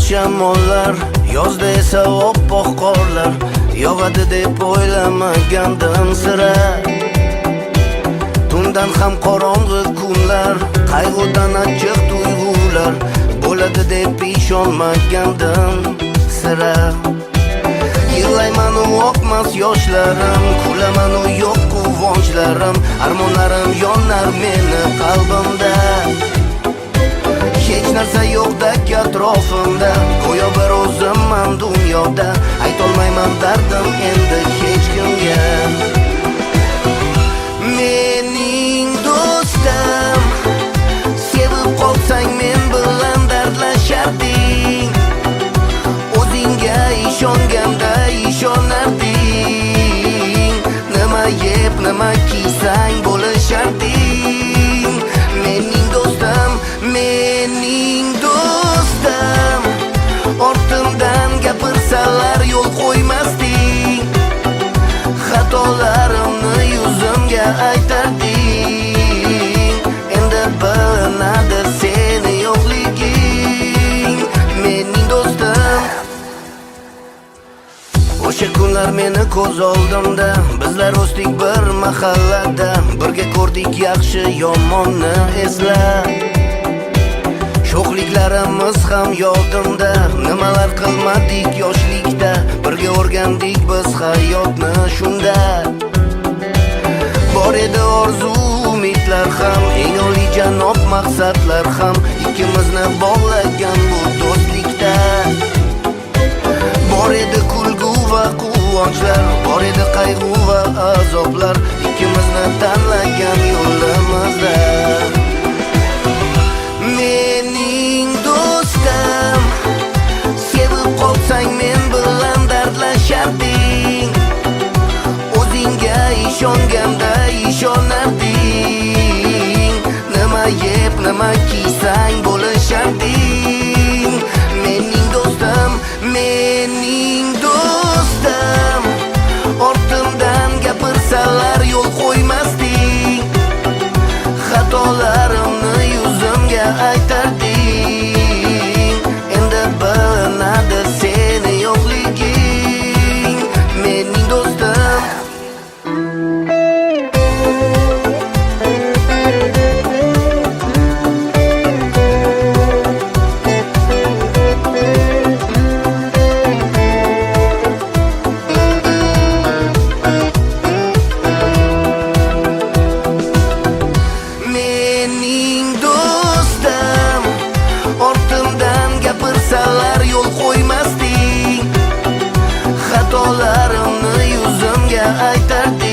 shamollar, yozda esa oppoq qorlar yog'adi deb o'ylamagandim sira. Tundan ham qorong'i kunlar, qayg'udan achchiq tuyg'ular bo'ladi deb ishonmagandim sira. Yig'layman u oqmas yoshlarim, kulaman u yo'q quvonchlarim, armonlarim yonar meni qalbimda. Hech narsa yo'qdek atrofimda, go'yo bir o'zimman dunyoda. Aytolmayman dardim endi hech kimga. Mening do'stim, sevib qolsang men bilan dardlasharding. O'zingga ishonganda ishonarding. Nima yeb, nima kiysang bo'lisharding. Mening do'stim, mening do'stim, ortimdan gapirsalar yo'l qo'ymasding. Xatolarimni yuzimga aytarding. Endi bilinadi seni yo'qliging, mening do'stim. O'sha kunlar meni ko'z oldimda, bizlar o'sdik bir mahallada, birga ko'rdik yaxshi yomonni esla. Sho'xliklarimiz ham yodimda, nimalar qilmadik yoshlikda, birga o'rgandik biz hayotni shunda. Bor edi orzu umidlar ham, eng oliyjanob maqsadlar ham, ikkimizni bog'lagan bu do'stlikda. Bor edi kulgu va quvonchlar, bor edi qayg'u va azoblar, ikkimizni tanlagan yo'limizda. Mening do'stim, sevib qolsang men bilan dardlasharding. O'zingga ishonganda ishonarding. Nima yeb, nima kiysang bo'lisharding. Mening do'stim, mening do'stim, ortimdan gapirsalar yo'l qo'ymasding. Xatolarimni yuzimga aytarding. Endi bilinadi seni yo'qliging, mening do'stim. Mening do'stim, ortimdan gapirsalar yo'l qo'ymasding. Xatolarimni yuzimga aytarding.